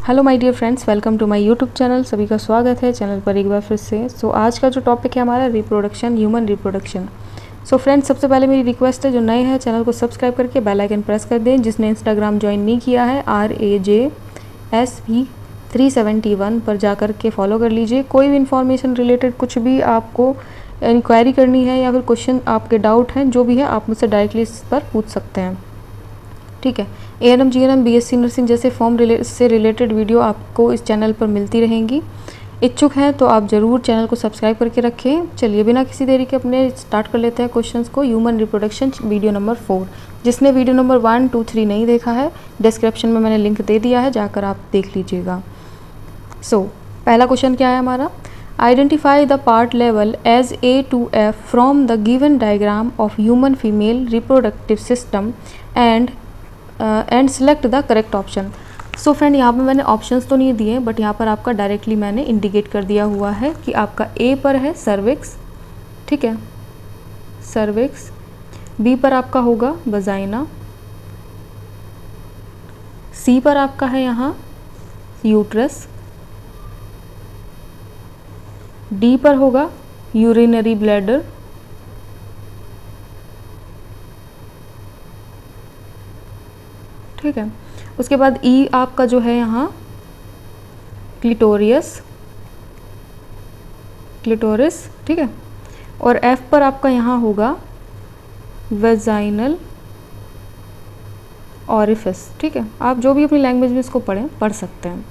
Hello my dear friends, welcome to my YouTube channel. सभी का स्वागत है चैनल पर एक बार फिर से। आज का जो टॉपिक है हमारा रिप्रोडक्शन, ह्यूमन रिप्रोडक्शन। फ्रेंड्स, सबसे पहले मेरी रिक्वेस्ट है, जो नए हैं चैनल को सब्सक्राइब करके बेल आइकन प्रेस कर दें। जिसने इंस्टाग्राम ज्वाइन नहीं किया है, RAJSV371 पर जाकर के फॉलो कर लीजिए। कोई भी इन्फॉर्मेशन रिलेटेड कुछ भी आपको इंक्वायरी करनी है या फिर क्वेश्चन आपके डाउट हैं, जो भी है आप मुझसे डायरेक्टली इस पर पूछ सकते हैं। ठीक है। ANM GNM BSc नर्सिंग जैसे फॉर्म से रिलेटेड वीडियो आपको इस चैनल पर मिलती रहेंगी। इच्छुक हैं तो आप ज़रूर चैनल को सब्सक्राइब करके रखें। चलिए बिना किसी देरी के अपने स्टार्ट कर लेते हैं क्वेश्चंस को। Human reproduction video number 4। जिसने वीडियो नंबर 1, 2, 3 नहीं देखा है, डिस्क्रिप्शन में मैंने लिंक दे दिया है, जाकर आप देख लीजिएगा। पहला क्वेश्चन क्या है हमारा? आइडेंटिफाई द पार्ट लेवल as A to F from the given diagram of human female reproductive system and select the correct option. Friend, यहाँ पे मैंने ऑप्शंस तो नहीं दिए, बट यहाँ पर आपका डायरेक्टली मैंने इंडिकेट कर दिया हुआ है कि आपका A पर है सर्विक्स, ठीक है, सर्विक्स। B पर आपका होगा वजाइना, C पर आपका है यहाँ यूट्रस, D पर होगा यूरिनरी ब्लैडर, ठीक है। उसके बाद E आपका जो है यहाँ क्लिटोरियस, ठीक है। और F पर आपका यहाँ होगा वेजाइनल ऑरिफिस, ठीक है। आप जो भी अपनी लैंग्वेज में इसको पढ़ सकते हैं,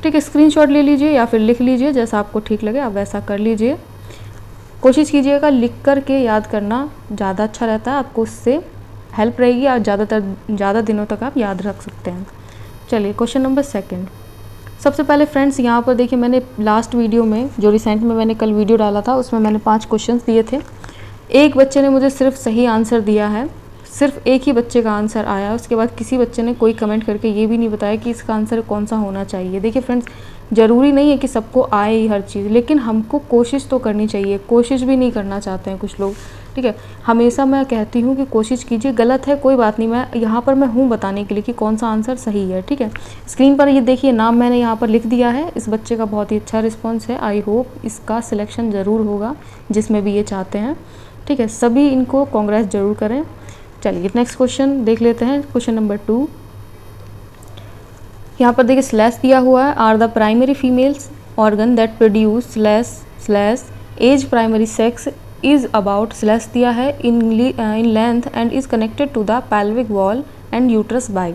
ठीक है। स्क्रीनशॉट ले लीजिए या फिर लिख लीजिए, जैसा आपको ठीक लगे आप वैसा कर लीजिए। कोशिश कीजिएगा लिख कर के याद करना, ज़्यादा अच्छा रहता है, आपको उससे हेल्प रहेगी और ज़्यादा दिनों तक आप याद रख सकते हैं। चलिए क्वेश्चन नंबर 2। सबसे पहले फ्रेंड्स, यहाँ पर देखिए, मैंने लास्ट वीडियो में जो रिसेंट में मैंने कल वीडियो डाला था, उसमें मैंने 5 क्वेश्चंस दिए थे। एक बच्चे ने मुझे सिर्फ सही आंसर दिया है, सिर्फ एक ही बच्चे का आंसर आया। उसके बाद किसी बच्चे ने कोई कमेंट करके ये भी नहीं बताया कि इसका आंसर कौन सा होना चाहिए। देखिए फ्रेंड्स, ज़रूरी नहीं है कि सबको आए ही हर चीज़, लेकिन हमको कोशिश तो करनी चाहिए। कोशिश भी नहीं करना चाहते हैं कुछ लोग, ठीक है। हमेशा मैं कहती हूँ कि कोशिश कीजिए, गलत है कोई बात नहीं, मैं यहाँ पर मैं हूँ बताने के लिए कि कौन सा आंसर सही है, ठीक है। स्क्रीन पर ये देखिए, नाम मैंने यहाँ पर लिख दिया है। इस बच्चे का बहुत ही अच्छा रिस्पॉन्स है। आई होप इसका सिलेक्शन ज़रूर होगा जिसमें भी ये चाहते हैं, ठीक है। सभी इनको कांग्रेस ज़रूर करें। चलिए नेक्स्ट क्वेश्चन देख लेते हैं, क्वेश्चन नंबर 2। यहाँ पर देखिए स्लैश दिया हुआ है, are the primary females organ that produce slash as primary sex is about slash दिया है in length and is connected to the pelvic wall and uterus by.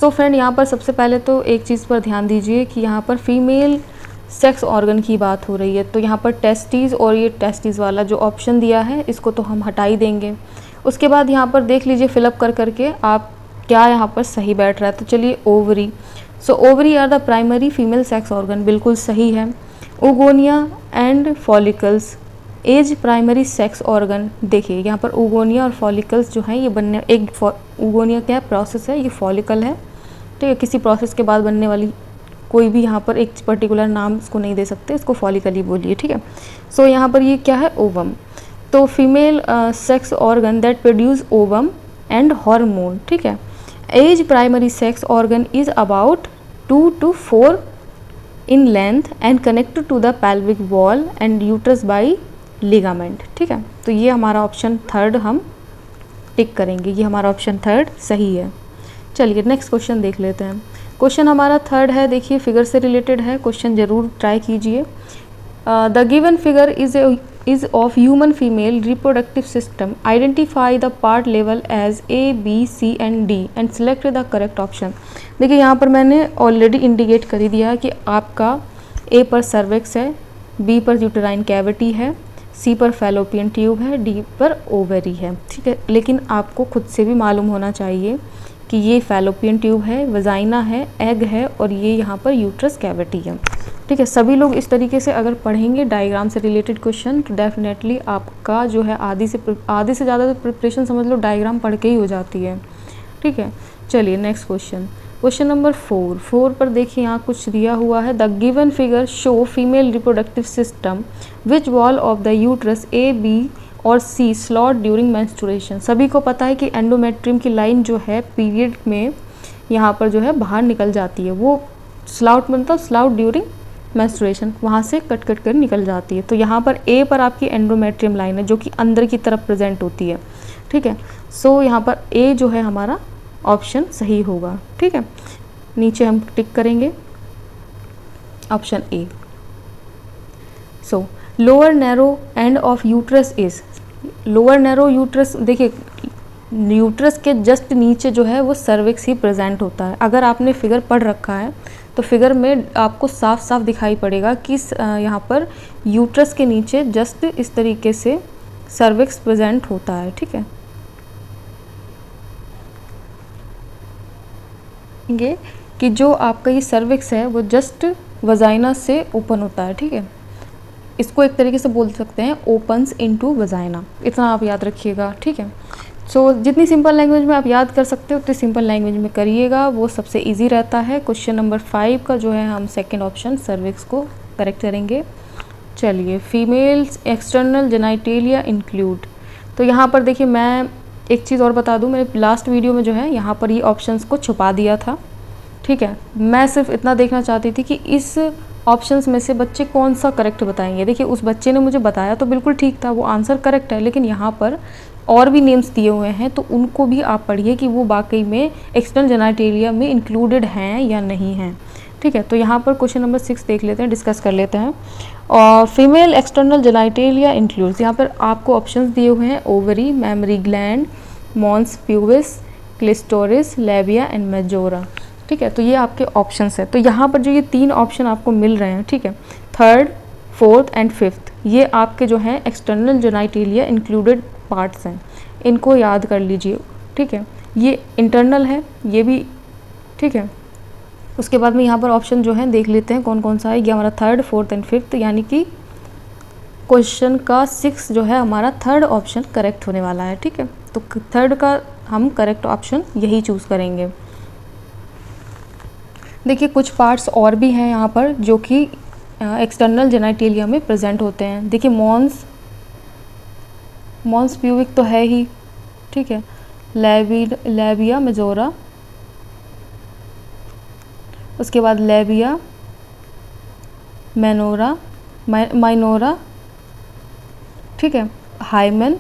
Friend, यहाँ पर सबसे पहले तो एक चीज़ पर ध्यान दीजिए कि यहाँ पर फीमेल सेक्स ऑर्गन की बात हो रही है, तो यहाँ पर टेस्टिस और ये टेस्टिस वाला जो ऑप्शन दिया है इसको तो हम हटा ही देंगे। उसके बाद यहाँ पर देख लीजिए फिलअप करके आप क्या यहाँ पर सही बैठ रहा है। तो चलिए ovary, ovary are the primary female sex organ, बिल्कुल सही है। Oogonia and follicles as primary sex organ, देखिए यहाँ पर ओगोनिया और फॉलिकल्स जो हैं ये बनने, एक ओगोनिया क्या प्रोसेस है, ये फॉलिकल है, ठीक है। किसी प्रोसेस के बाद बनने वाली कोई भी यहाँ पर एक पर्टिकुलर नाम इसको नहीं दे सकते, इसको फॉलिकल ही बोलिए, ठीक है। यहाँ पर ये क्या है, ओवम। तो female sex organ that produce ovum and hormone, ठीक है। As primary sex organ is about 2 to 4 in length and connected to the pelvic wall and uterus by ligament, ठीक है। तो ये हमारा ऑप्शन 3 हम टिक करेंगे, ये हमारा ऑप्शन 3 सही है। चलिए नेक्स्ट क्वेश्चन देख लेते हैं। क्वेश्चन हमारा 3 है, देखिए फिगर से रिलेटेड है, क्वेश्चन ज़रूर ट्राई कीजिए। The given figure is of human female reproductive system. Identify the part level as A, B, C and D and select the correct option. देखिए यहाँ पर मैंने ऑलरेडी इंडिकेट कर ही दिया है कि आपका A पर सर्विक्स है, B पर यूटेराइन कैविटी है, C पर फैलोपियन ट्यूब है, D पर ओवरी है, ठीक है। लेकिन आपको खुद से भी मालूम होना चाहिए कि ये फैलोपियन ट्यूब है, वजाइना है, एग है और ये यहाँ पर यूट्रस कैविटी है, ठीक है। सभी लोग इस तरीके से अगर पढ़ेंगे डायग्राम से रिलेटेड क्वेश्चन, तो डेफिनेटली आपका जो है आधी से ज़्यादा तो प्रिपरेशन समझ लो डायग्राम पढ़ के ही हो जाती है, ठीक है। चलिए नेक्स्ट क्वेश्चन नंबर 4 पर देखिए यहाँ कुछ दिया हुआ है। The given figure show female reproductive system which wall of the uterus A, B और C स्लॉट ड्यूरिंग मेंस्ट्रुएशन। सभी को पता है कि एंडोमेट्रियम की लाइन जो है पीरियड में यहाँ पर जो है बाहर निकल जाती है, वो स्लाउट मतलब स्लाउट ड्यूरिंग मेंस्ट्रुएशन, वहाँ से कट कट कर निकल जाती है। तो यहाँ पर ए पर आपकी एंडोमेट्रियम लाइन है जो कि अंदर की तरफ प्रेजेंट होती है, ठीक है। सो यहाँ पर ए जो है हमारा ऑप्शन सही होगा, ठीक है। नीचे हम टिक करेंगे option A. So lower narrow end of uterus is, lower narrow uterus, देखिए यूट्रस के जस्ट नीचे जो है वो सर्विक्स ही प्रेजेंट होता है। अगर आपने फिगर पढ़ रखा है तो फिगर में आपको साफ साफ दिखाई पड़ेगा कि यहाँ पर यूट्रस के नीचे जस्ट इस तरीके से सर्विक्स प्रेजेंट होता है, ठीक है। कि जो आपका ये सर्विक्स है वो जस्ट वजाइना से ओपन होता है, ठीक है। इसको एक तरीके से बोल सकते हैं ओपन्स इनटू वजाइना, इतना आप याद रखिएगा, ठीक है। सो जितनी सिंपल लैंग्वेज में आप याद कर सकते हो उतनी सिंपल लैंग्वेज में करिएगा, वो सबसे इजी रहता है। क्वेश्चन नंबर 5 का जो है हम सेकंड ऑप्शन सर्विक्स को करेक्ट करेंगे। चलिए, फीमेल्स एक्सटर्नल जेनाइटेलिया इंक्लूड, तो यहाँ पर देखिए मैं एक चीज़ और बता दूँ, मैंने लास्ट वीडियो में जो है यहाँ पर ये ऑप्शंस को छुपा दिया था, ठीक है। मैं सिर्फ इतना देखना चाहती थी कि इस ऑप्शंस में से बच्चे कौन सा करेक्ट बताएंगे। देखिए उस बच्चे ने मुझे बताया तो बिल्कुल ठीक था, वो आंसर करेक्ट है, लेकिन यहाँ पर और भी नेम्स दिए हुए हैं तो उनको भी आप पढ़िए कि वो वाकई में एक्सटर्नल जेनाइटेलिया में इंक्लूडेड हैं या नहीं हैं, ठीक है। तो यहाँ पर क्वेश्चन नंबर 6 देख लेते हैं, डिस्कस कर लेते हैं। और फीमेल एक्सटर्नल जेनाइटेलिया इंक्लूड्स, यहाँ पर आपको ऑप्शंस दिए हुए हैं ovary, mammary gland, mons pubis, clitoris, labia and majora, ठीक है। तो ये आपके ऑप्शंस है। तो यहाँ पर जो ये 3 ऑप्शन आपको मिल रहे हैं, ठीक है, 3rd, 4th एंड 5th, ये आपके जो हैं एक्सटर्नल जेनाइटेलिया इंक्लूडेड पार्ट्स हैं, इनको याद कर लीजिए, ठीक है। ये इंटरनल है, ये भी, ठीक है। उसके बाद में यहाँ पर ऑप्शन जो है देख लेते हैं कौन कौन सा है। ये हमारा 3rd, 4th एंड 5th, यानी कि क्वेश्चन का 6 जो है हमारा 3rd ऑप्शन करेक्ट होने वाला है, ठीक है। तो 3rd का हम करेक्ट ऑप्शन यही चूज़ करेंगे। देखिए कुछ पार्ट्स और भी हैं यहाँ पर जो कि एक्सटर्नल जेनाइटेलिया में प्रेजेंट होते हैं। देखिए मॉन्स प्यूबिक तो है ही, ठीक है, लेबिया मेजोरा, उसके बाद लेबिया माइनोरा, ठीक है, हाइमेन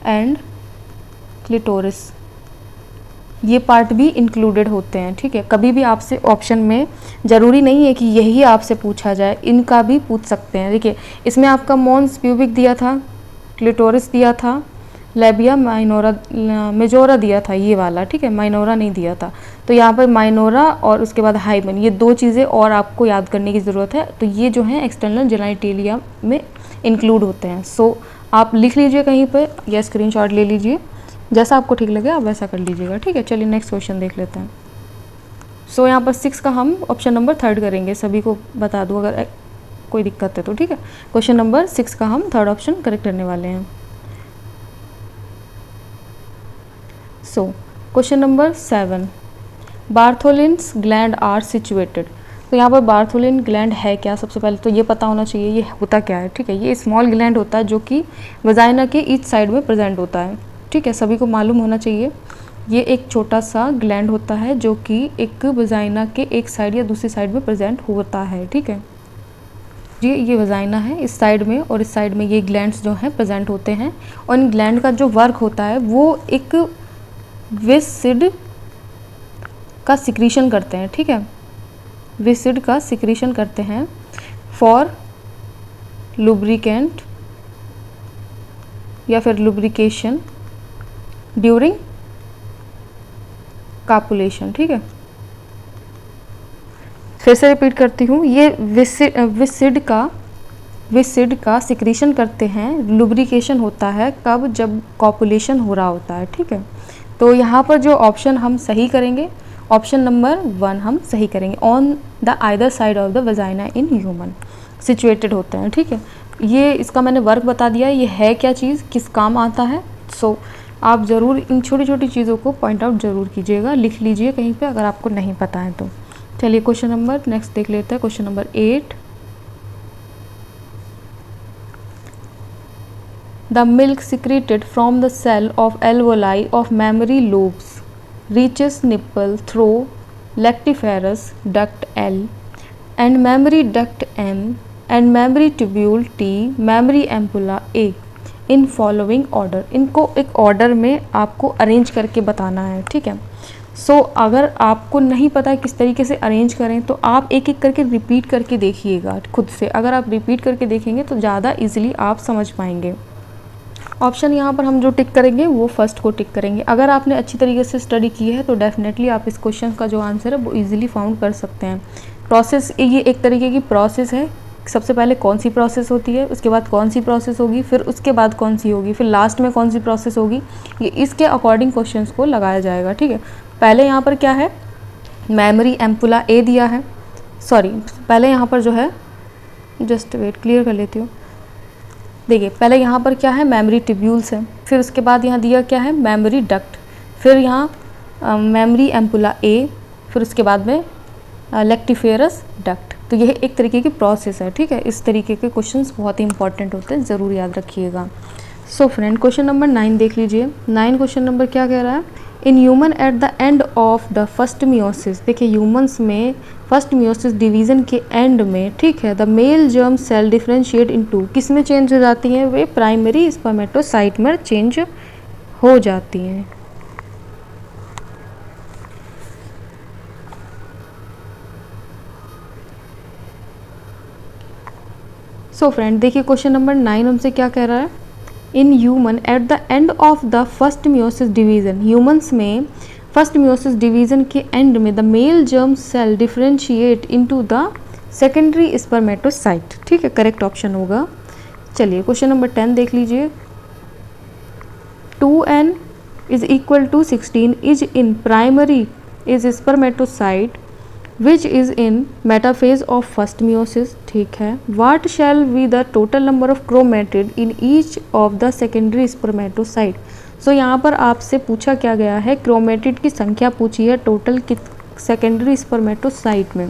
एंड क्लिटोरिस, ये पार्ट भी इंक्लूडेड होते हैं, ठीक है। कभी भी आपसे ऑप्शन में ज़रूरी नहीं है कि यही आपसे पूछा जाए, इनका भी पूछ सकते हैं। देखिए इसमें आपका मॉन्स प्यूबिक दिया था, क्लिटोरिस दिया था, लेबिया मेजोरा दिया था ये वाला, ठीक है, माइनोरा नहीं दिया था। तो यहाँ पर माइनोरा और उसके बाद हाइमेन, ये 2 चीज़ें और आपको याद करने की ज़रूरत है। तो ये जो है एक्सटर्नल जेनाइटेलिया में इंक्लूड होते हैं। सो आप लिख लीजिए कहीं पर या स्क्रीनशॉट ले लीजिए, जैसा आपको ठीक लगे आप वैसा कर लीजिएगा, ठीक है। चलिए नेक्स्ट क्वेश्चन देख लेते हैं। सो यहाँ पर 6 का हम ऑप्शन नंबर 3rd करेंगे, सभी को बता दूँ अगर कोई दिक्कत है तो, ठीक है। क्वेश्चन नंबर 6 का हम 3rd ऑप्शन करेक्ट करने वाले हैं। So question number 7, Bartholin's gland are situated, तो यहाँ पर बार्थोलिन ग्लैंड है क्या, सबसे पहले तो ये पता होना चाहिए ये होता क्या है, ठीक है। ये स्मॉल ग्लैंड होता है जो कि वजाइना के ईच साइड में प्रेजेंट होता है, ठीक है, सभी को मालूम होना चाहिए। ये एक छोटा सा ग्लैंड होता है जो कि एक वजाइना के एक साइड या दूसरी साइड में प्रेजेंट होता है, ठीक है। ये वजाइना है इस साइड में और इस साइड में ये ग्लैंड्स जो हैं प्रेजेंट होते हैं, और इन ग्लैंड का जो वर्क होता है वो एक विसिड का सिक्रीशन करते हैं, ठीक है, विसिड का सिक्रीशन करते हैं फॉर लुब्रिकेंट या फिर लुब्रिकेशन ड्यूरिंग कापुलेशन, ठीक है। फिर से रिपीट करती हूँ, ये विसिड का सिक्रीशन करते हैं, लुब्रिकेशन होता है कब, जब कॉपुलेशन हो रहा होता है, ठीक है। तो यहाँ पर जो ऑप्शन हम सही करेंगे, ऑप्शन नंबर 1 हम सही करेंगे, on the either side of the vagina in human situated होते हैं, ठीक है। ये इसका मैंने वर्क बता दिया, ये है क्या चीज़, किस काम आता है। सो आप ज़रूर इन छोटी छोटी चीज़ों को पॉइंट आउट ज़रूर कीजिएगा, लिख लीजिए कहीं पे अगर आपको नहीं पता है तो। चलिए क्वेश्चन नंबर नेक्स्ट देख लेते हैं, question number 8, the milk secreted from the cell of alveoli of mammary lobes reaches nipple through lactiferous duct L and mammary duct M and mammary tubule T, mammary ampulla A in following order. इनको एक order में आपको arrange करके बताना है, ठीक है। सो अगर आपको नहीं पता है किस तरीके से अरेंज करें तो आप एक एक करके रिपीट करके देखिएगा खुद से। अगर आप रिपीट करके देखेंगे तो ज़्यादा इजीली आप समझ पाएंगे। ऑप्शन यहाँ पर हम जो टिक करेंगे वो फर्स्ट को टिक करेंगे। अगर आपने अच्छी तरीके से स्टडी की है तो डेफिनेटली आप इस क्वेश्चन का जो आंसर है वो इजीली फाउंड कर सकते हैं। प्रोसेस, ये एक तरीके की प्रोसेस है। सबसे पहले कौन सी प्रोसेस होती है, उसके बाद कौन सी प्रोसेस होगी, फिर उसके बाद कौन सी होगी, फिर लास्ट में कौन सी प्रोसेस होगी, ये इसके अकॉर्डिंग क्वेश्चंस को लगाया जाएगा, ठीक है। पहले यहाँ पर क्या है, मेमोरी एम्पुला ए दिया है, सॉरी पहले यहाँ पर जो है, जस्ट वेट क्लियर कर लेती हूँ। देखिए पहले यहाँ पर क्या है, मेमोरी ट्यूब्यूल्स है, फिर उसके बाद यहाँ दिया क्या है, मेमोरी डक्ट, फिर यहाँ मेमोरी एम्पुला ए, फिर उसके बाद में लैक्टिफेरस डक्ट। तो यह एक तरीके की प्रोसेस है, ठीक है। इस तरीके के क्वेश्चंस बहुत ही इंपॉर्टेंट होते हैं, ज़रूर याद रखिएगा। सो फ्रेंड क्वेश्चन नंबर 9 देख लीजिए। 9 क्वेश्चन नंबर क्या कह रहा है, in human at the end of the first meiosis. देखिए ह्यूमंस में फर्स्ट मियोसिस डिवीज़न के एंड में, ठीक है, the male germ cell differentiate into, किस में चेंज हो जाती हैं, वे प्राइमरी स्पर्मेटोसाइट में चेंज हो जाती हैं। सो फ्रेंड देखिए क्वेश्चन नंबर 9 हमसे क्या कह रहा है, in human at the end of the first meiosis division, humans में फर्स्ट मियोसिस डिवीज़न के एंड में the male germ cell differentiate into the secondary spermatocyte, ठीक है, करेक्ट ऑप्शन होगा। चलिए क्वेश्चन नंबर 10 देख लीजिए। 2n is equal to 16 is in primary is spermatocyte which is in metaphase of first meiosis, ठीक है। what shall be the total number of chromatid in each of the secondary spermatocyte। सो यहाँ पर आपसे पूछा क्या गया है, क्रोमेटिड की संख्या पूछी है टोटल की सेकेंडरी स्पर्मेटोसाइट में,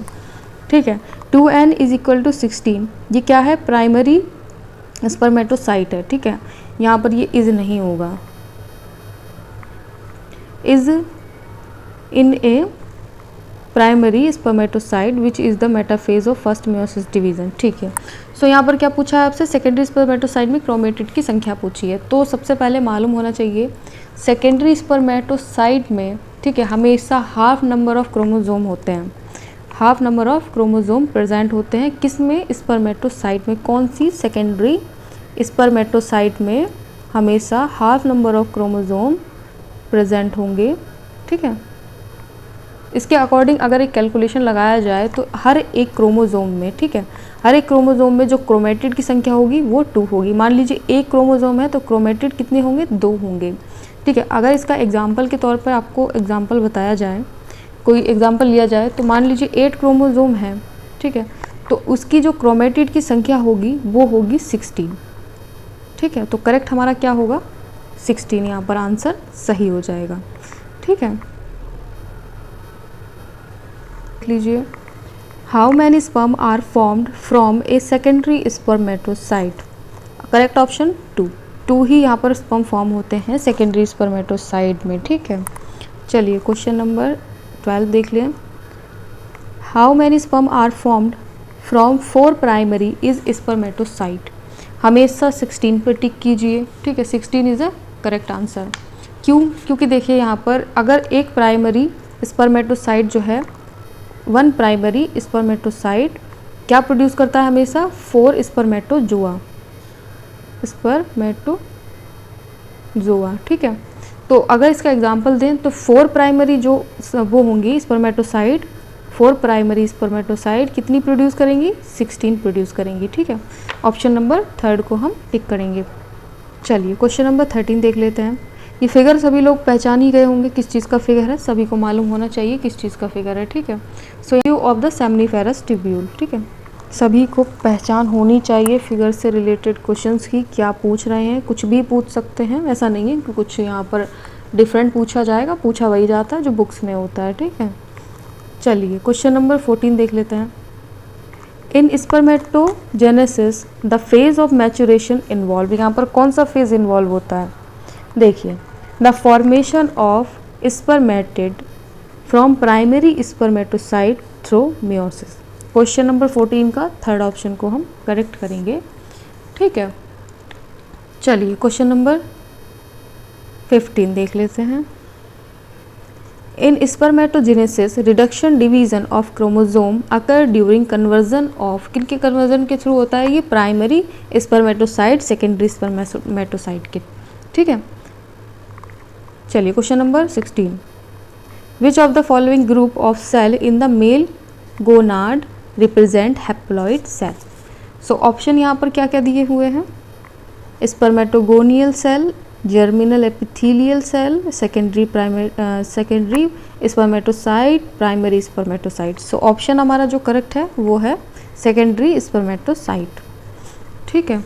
ठीक है। 2n इज इक्वल टू 16, ये क्या है, प्राइमरी स्पर्मेटोसाइट है, ठीक है। यहाँ पर ये इज नहीं होगा, is in A primary spermatocyte which is the metaphase of first meiosis division, ठीक है। सो यहाँ पर क्या पूछा है आपसे, सेकेंडरी स्पर्मेटोसाइट में क्रोमेटिड की संख्या पूछी है। तो सबसे पहले मालूम होना चाहिए सेकेंडरी स्पर्मेटोसाइट में, ठीक है, हमेशा हाफ नंबर ऑफ क्रोमोजोम होते हैं, half number of chromosome present होते हैं। किस में, स्पर्मेटोसाइट में, कौन सी, सेकेंडरी स्पर्मेटोसाइट में हमेशा half number of chromosome present होंगे, ठीक है। इसके अकॉर्डिंग अगर एक कैलकुलेशन लगाया जाए तो हर एक क्रोमोजोम में, ठीक है, हर एक क्रोमोजोम में जो क्रोमेटिड की संख्या होगी वो 2 होगी। मान लीजिए एक क्रोमोजोम है तो क्रोमेटिड कितने होंगे, 2 होंगे, ठीक है। अगर इसका एग्जाम्पल के तौर पर आपको एग्जाम्पल बताया जाए, कोई एग्जाम्पल लिया जाए, तो मान लीजिए 8 क्रोमोजोम है, ठीक है, तो उसकी जो क्रोमेटिड की संख्या होगी वो होगी 16, ठीक है। तो करेक्ट हमारा क्या होगा, 16, यहाँ पर आंसर सही हो जाएगा, ठीक है। लीजिए, how many sperm are formed from a secondary spermatocyte, correct option 2 ही यहाँ पर स्पर्म फॉर्म होते हैं सेकेंडरी स्पर्मेटोसाइट में, ठीक है। चलिए क्वेश्चन नंबर 12 देख लें। How many sperm are formed from 4 primary is spermatocyte, हमेशा 16 पर टिक कीजिए, ठीक है, 16 इज अ करेक्ट आंसर। क्यों, क्योंकि देखिए यहाँ पर अगर एक प्राइमरी स्पर्मेटोसाइट जो है, 1 प्राइमरी स्पर्मेटोसाइट क्या प्रोड्यूस करता है, हमेशा 4 स्पर्मेटोजोआ, ठीक है। तो अगर इसका एग्जांपल दें तो 4 प्राइमरी जो वो होंगी स्पर्मेटोसाइट, 4 प्राइमरी स्पर्मेटोसाइट कितनी प्रोड्यूस करेंगी, 16 प्रोड्यूस करेंगी, ठीक है। ऑप्शन नंबर 3 को हम टिक करेंगे। चलिए क्वेश्चन नंबर 13 देख लेते हैं। ये फिगर सभी लोग पहचान ही गए होंगे किस चीज़ का फिगर है, सभी को मालूम होना चाहिए किस चीज़ का फिगर है, ठीक है। So you of the seminiferous tubule, ठीक है, सभी को पहचान होनी चाहिए फिगर से रिलेटेड क्वेश्चंस की, क्या पूछ रहे हैं, कुछ भी पूछ सकते हैं, ऐसा नहीं है कि कुछ यहाँ पर डिफरेंट पूछा जाएगा, पूछा वही जाता है जो बुक्स में होता है, ठीक है। चलिए क्वेश्चन नंबर 14 देख लेते हैं। In spermatogenesis the phase of maturation involve, यहाँ पर कौन सा फेज इन्वॉल्व होता है, देखिए, the formation of spermatid from primary spermatocyte through meiosis. Question number 14 का थर्ड ऑप्शन को हम करेक्ट करेंगे। ठीक है, चलिए क्वेश्चन नंबर 15 देख लेते हैं। In spermatogenesis reduction division of chromosome occur during conversion of, किनके कन्वर्जन के थ्रू होता है ये? प्राइमरी स्पर्मेटोसाइट सेकेंडरी स्पर्मेटोसाइट के। ठीक है, चलिए question number 16। Which of the following group of cell in the male gonad represent haploid cell? So option यहाँ पर क्या क्या दिए हुए हैं? Spermatogonial cell, germinal epithelial cell, secondary spermatocyte, primary spermatocyte. So option हमारा जो करेक्ट है वो है सेकेंडरी स्पर्मेटोसाइट। ठीक है,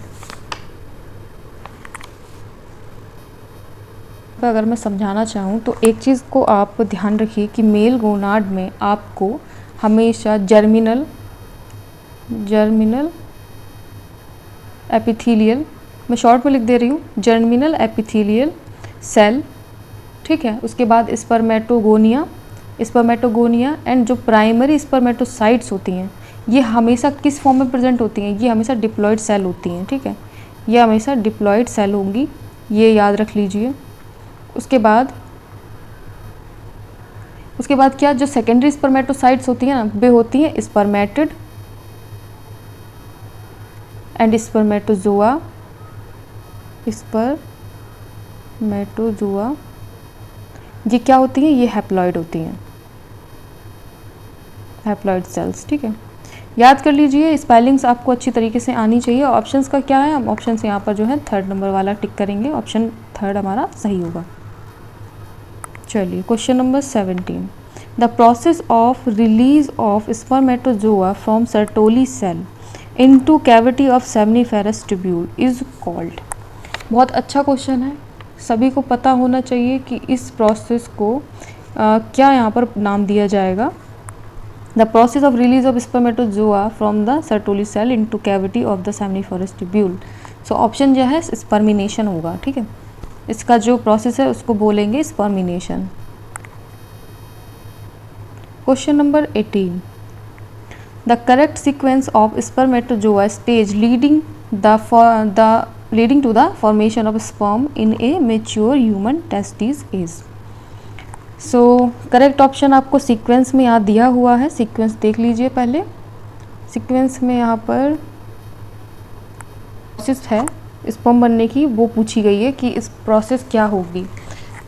अगर मैं समझाना चाहूँ तो एक चीज़ को आप ध्यान रखिए कि मेल गोनाड में आपको हमेशा जर्मिनल एपिथेलियल, मैं शॉर्ट में लिख दे रही हूँ, जर्मिनल एपिथेलियल सेल, ठीक है, उसके बाद स्पर्मेटोगोनिया एंड जो प्राइमरी स्पर्मेटोसाइट्स होती हैं ये हमेशा किस फॉर्म में प्रेजेंट होती हैं? ये हमेशा डिप्लॉइड सेल होती हैं। ठीक है, ये हमेशा डिप्लॉइड सेल होंगी, ये याद रख लीजिए। उसके बाद क्या, जो सेकेंडरी स्पर्मेटोसाइट्स होती हैं ना, वे होती हैं स्पर्मेटिड एंड स्पर्मेटोजोआ। ये क्या होती हैं? ये हैप्लॉइड होती हैं, हैप्लॉइड सेल्स। ठीक है, याद कर लीजिए, स्पेलिंग्स आपको अच्छी तरीके से आनी चाहिए। ऑप्शंस का क्या है? हम ऑप्शंस यहाँ पर जो है थर्ड नंबर वाला टिक करेंगे, ऑप्शन थर्ड हमारा सही होगा। चलिए question number 17। The process of release of spermatozoa from Sertoli cell into cavity of seminiferous tubule is called. बहुत अच्छा क्वेश्चन है, सभी को पता होना चाहिए कि इस प्रोसेस को क्या यहाँ पर नाम दिया जाएगा। The process of release of spermatozoa from the Sertoli cell into cavity of the seminiferous tubule. So option जो है स्पर्मिनेशन होगा। ठीक है, इसका जो प्रोसेस है उसको बोलेंगे spermination. Question number 18। The correct sequence of spermatozoa stage leading to the formation of sperm in a mature human testis is. So correct option आपको सीक्वेंस में यहाँ दिया हुआ है, सीक्वेंस देख लीजिए पहले। सीक्वेंस में यहाँ पर प्रोसेस है स्पर्म बनने की, वो पूछी गई है कि इस प्रोसेस क्या होगी।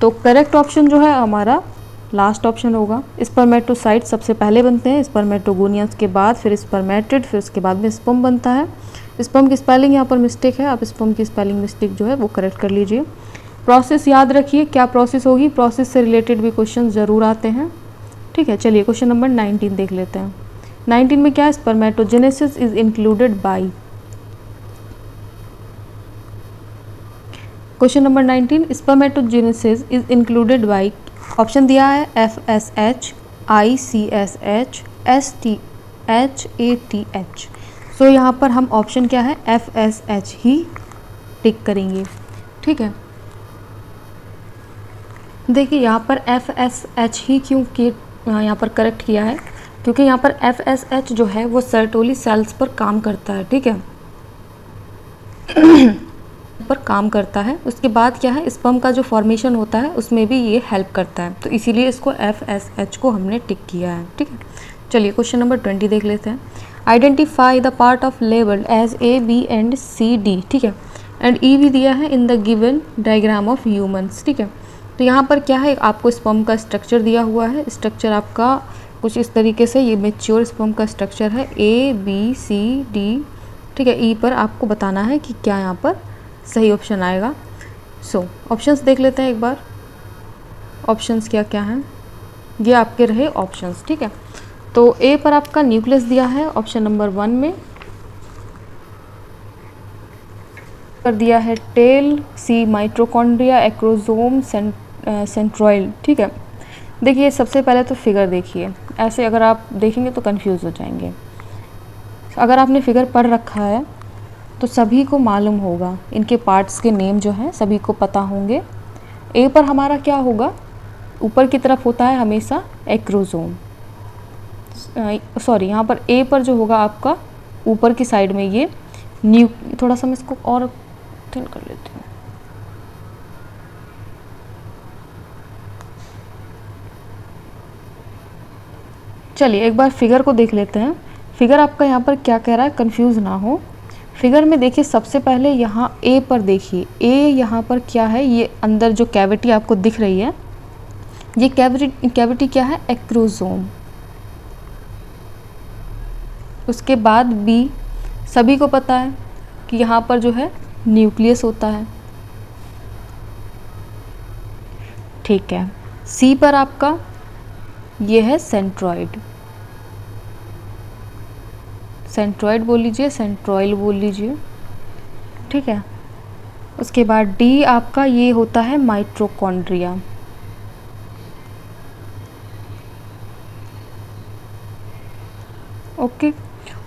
तो करेक्ट ऑप्शन जो है हमारा लास्ट ऑप्शन होगा। स्पर्मेटोसाइट सबसे पहले बनते हैं, स्पर्मेटोगोनियस के बाद फिर स्पर्मेटिड, फिर उसके बाद में स्पर्म बनता है। स्पर्म की स्पेलिंग यहाँ पर मिस्टेक है, आप स्पर्म की स्पेलिंग मिस्टेक जो है वो करेक्ट कर लीजिए। प्रोसेस याद रखिए, क्या प्रोसेस होगी, प्रोसेस से रिलेटेड भी क्वेश्चन ज़रूर आते हैं। ठीक है, चलिए क्वेश्चन नंबर 19 देख लेते हैं। 19 में क्या है? Spermatogenesis is included by. Question number 19, spermatogenesis is included by, option दिया है FSH, ICSH, STH, ATH। सो यहाँ पर हम ऑप्शन क्या है FSH ही टिक करेंगे। ठीक है, देखिए यहाँ पर FSH ही क्यों यहाँ पर करेक्ट किया है, क्योंकि यहाँ पर FSH जो है वो सर्टोली सेल्स पर काम करता है। ठीक है पर काम करता है। उसके बाद क्या है, स्पर्म का जो फॉर्मेशन होता है उसमें भी ये हेल्प करता है, तो इसीलिए इसको FSH को हमने टिक किया है। ठीक है, चलिए क्वेश्चन नंबर 20 देख लेते हैं। Identify the part of labelled as A, B and C, D। ठीक है, एंड E भी दिया है in the given diagram of humans. ठीक है, तो यहाँ पर क्या है, आपको स्पर्म का स्ट्रक्चर दिया हुआ है। स्ट्रक्चर आपका कुछ इस तरीके से, ये मेच्योर स्पर्म का स्ट्रक्चर है A, B, C, D। ठीक है, E पर आपको बताना है कि क्या यहाँ पर सही ऑप्शन आएगा। सो ऑप्शंस देख लेते हैं एक बार, ऑप्शंस क्या क्या हैं। ये आपके रहे ऑप्शंस। ठीक है, तो ए पर आपका न्यूक्लियस दिया है ऑप्शन नंबर 1 में, कर दिया है टेल, सी माइटोकॉन्ड्रिया, एक्रोसोम, सेंट्रोइड। ठीक है, देखिए सबसे पहले तो फिगर देखिए, ऐसे अगर आप देखेंगे तो कंफ्यूज हो जाएंगे। अगर आपने फिगर पढ़ रखा है तो सभी को मालूम होगा, इनके पार्ट्स के नेम जो हैं सभी को पता होंगे। ए पर हमारा क्या होगा, ऊपर की तरफ होता है हमेशा एक्रोसोम, सॉरी यहाँ पर ए पर जो होगा आपका ऊपर की साइड में ये थोड़ा सा मैं इसको और थिन कर लेती हूँ। चलिए एक बार फिगर को देख लेते हैं। फिगर आपका यहाँ पर क्या कह रहा है, कंफ्यूज ना हो। फिगर में देखिए सबसे पहले यहाँ ए पर देखिए, ए यहाँ पर क्या है, ये अंदर जो कैविटी आपको दिख रही है, ये कैविटी क्या है, एक्रोसोम। उसके बाद बी, सभी को पता है कि यहाँ पर जो है न्यूक्लियस होता है, ठीक है। सी पर आपका ये है सेंट्रॉइड, सेंट्रॉइड बोल लीजिए, सेंट्रॉइल बोल लीजिए, ठीक है। उसके बाद डी आपका ये होता है माइटोकॉन्ड्रिया, ओके।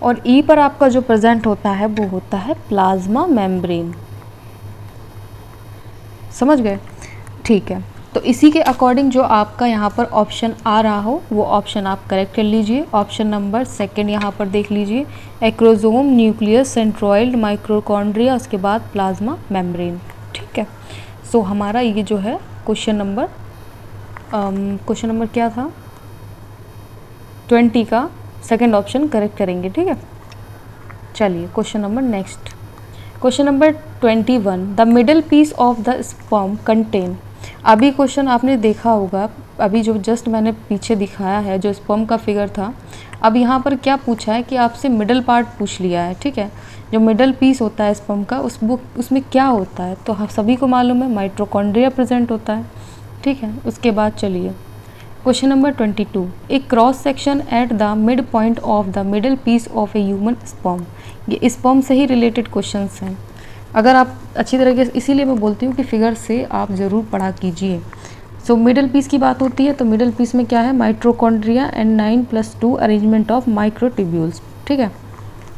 और ई पर आपका जो प्रेजेंट होता है वो होता है प्लाज्मा मेम्ब्रेन, समझ गए, ठीक है। तो इसी के अकॉर्डिंग जो आपका यहाँ पर ऑप्शन आ रहा हो वो ऑप्शन आप करेक्ट कर लीजिए। ऑप्शन नंबर सेकंड यहाँ पर देख लीजिए, एक्रोसोम, न्यूक्लियस, सेंट्रॉइड, माइटोकॉन्ड्रिया, उसके बाद प्लाज्मा मेम्ब्रेन, ठीक है। सो हमारा ये जो है क्वेश्चन नंबर क्या था, 20 का सेकंड ऑप्शन करेक्ट करेंगे, ठीक है। चलिए question number next, question number 21, the middle piece of the sperm contain. अभी क्वेश्चन आपने देखा होगा, अभी जो जस्ट मैंने पीछे दिखाया है जो स्पर्म का फिगर था, अब यहाँ पर क्या पूछा है कि आपसे मिडल पार्ट पूछ लिया है, ठीक है। जो मिडल पीस होता है स्पर्म का उसमें क्या होता है, तो हम सभी को मालूम है माइटोकॉन्ड्रिया प्रेजेंट होता है, ठीक है। उसके बाद चलिए question number 22, a cross section at the mid point of the middle piece of a human sperm. ये स्पर्म से ही रिलेटेड क्वेश्चंस हैं, अगर आप अच्छी तरीके से, इसीलिए मैं बोलती हूँ कि फिगर से आप ज़रूर पढ़ा कीजिए। सो मिडल पीस की बात होती है तो मिडल पीस में क्या है, mitochondria and 9+2 arrangement of microtubules, ठीक है,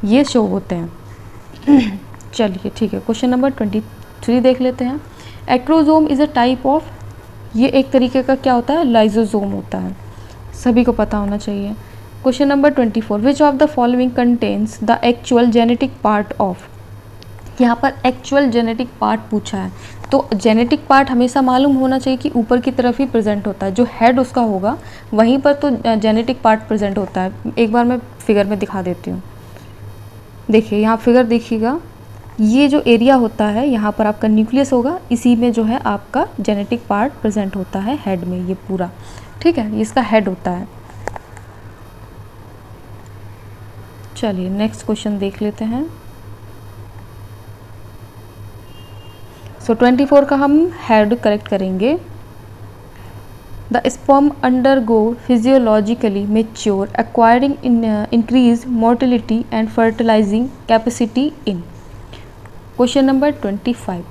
ये शो होते हैं। चलिए ठीक है, क्वेश्चन नंबर 23 देख लेते हैं। Acrosome is a type of, ये एक तरीके का क्या होता है, लाइजोसोम होता है, सभी को पता होना चाहिए। Question number 24, which of the following contains the actual genetic part of. यहाँ पर एक्चुअल जेनेटिक पार्ट पूछा है, तो जेनेटिक पार्ट हमेशा मालूम होना चाहिए कि ऊपर की तरफ ही प्रेजेंट होता है, जो हेड उसका होगा वहीं पर तो जेनेटिक पार्ट प्रेजेंट होता है। एक बार मैं फिगर में दिखा देती हूँ, देखिए यहाँ फिगर देखिएगा, ये जो एरिया होता है यहाँ पर आपका न्यूक्लियस होगा, इसी में जो है आपका जेनेटिक पार्ट प्रेजेंट होता है हेड में, ये पूरा, ठीक है, ये इसका हेड होता है। चलिए नेक्स्ट क्वेश्चन देख लेते हैं। सो 24 का हम हेड करेक्ट करेंगे। The sperm undergo physiologically mature acquiring increase motility and fertilising capacity in. Question number 25,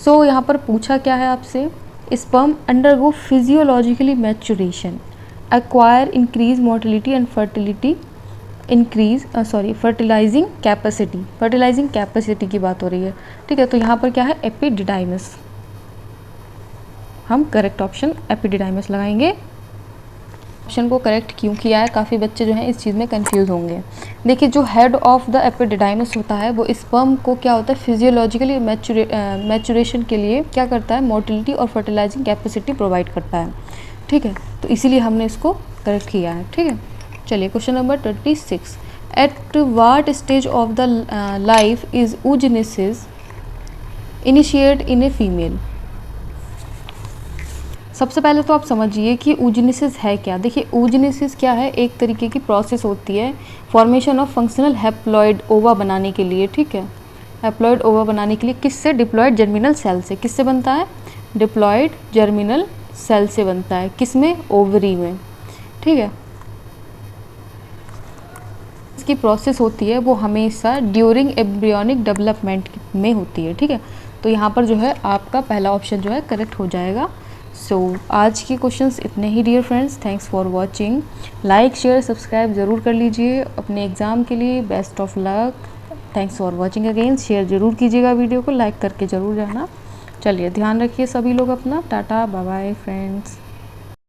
सो यहाँ पर पूछा क्या है आपसे, sperm undergo physiologically maturation, acquire, increase motility and fertilising capacity की बात हो रही है, ठीक है। तो यहाँ पर क्या है, एपिडिडाइमस, हम करेक्ट ऑप्शन एपिडिडाइमस लगाएंगे। ऑप्शन को करेक्ट क्यों किया है, काफ़ी बच्चे जो हैं इस चीज़ में कंफ्यूज होंगे। देखिए जो हेड ऑफ द एपिडिडाइमस होता है वो स्पर्म को क्या होता है, फिजियोलॉजिकली मैच्योरेशन के लिए क्या करता है, मोटिलिटी और फर्टिलाइजिंग कैपेसिटी प्रोवाइड करता है, ठीक है। तो इसीलिए हमने इसको करेक्ट किया है, ठीक है। चलिए question number 26, at what stage of the life is oogenesis initiate in a female. सबसे पहले तो आप समझिए कि oogenesis है क्या। देखिए oogenesis क्या है, एक तरीके की प्रोसेस होती है फॉर्मेशन ऑफ फंक्शनल हैप्लॉइड ओवा बनाने के लिए, ठीक है। हैप्लॉइड ओवा बनाने के लिए किससे, डिप्लॉइड जर्मिनल सेल से। किससे बनता है, डिप्लॉइड जर्मिनल सेल से बनता है, किसमें, ओवरी में, ठीक है। इसकी प्रोसेस होती है वो हमेशा ड्यूरिंग एम्ब्रियोनिक डेवलपमेंट में होती है, ठीक है। तो यहाँ पर जो है आपका पहला ऑप्शन जो है करेक्ट हो जाएगा। सो आज के क्वेश्चंस इतने ही dear friends, thanks for watching. Like share subscribe ज़रूर कर लीजिए अपने एग्ज़ाम के लिए। Best of luck, thanks for watching again. Share ज़रूर कीजिएगा वीडियो को, लाइक करके ज़रूर जाना। चलिए ध्यान रखिए सभी लोग अपना, टाटा बाय बाय फ्रेंड्स।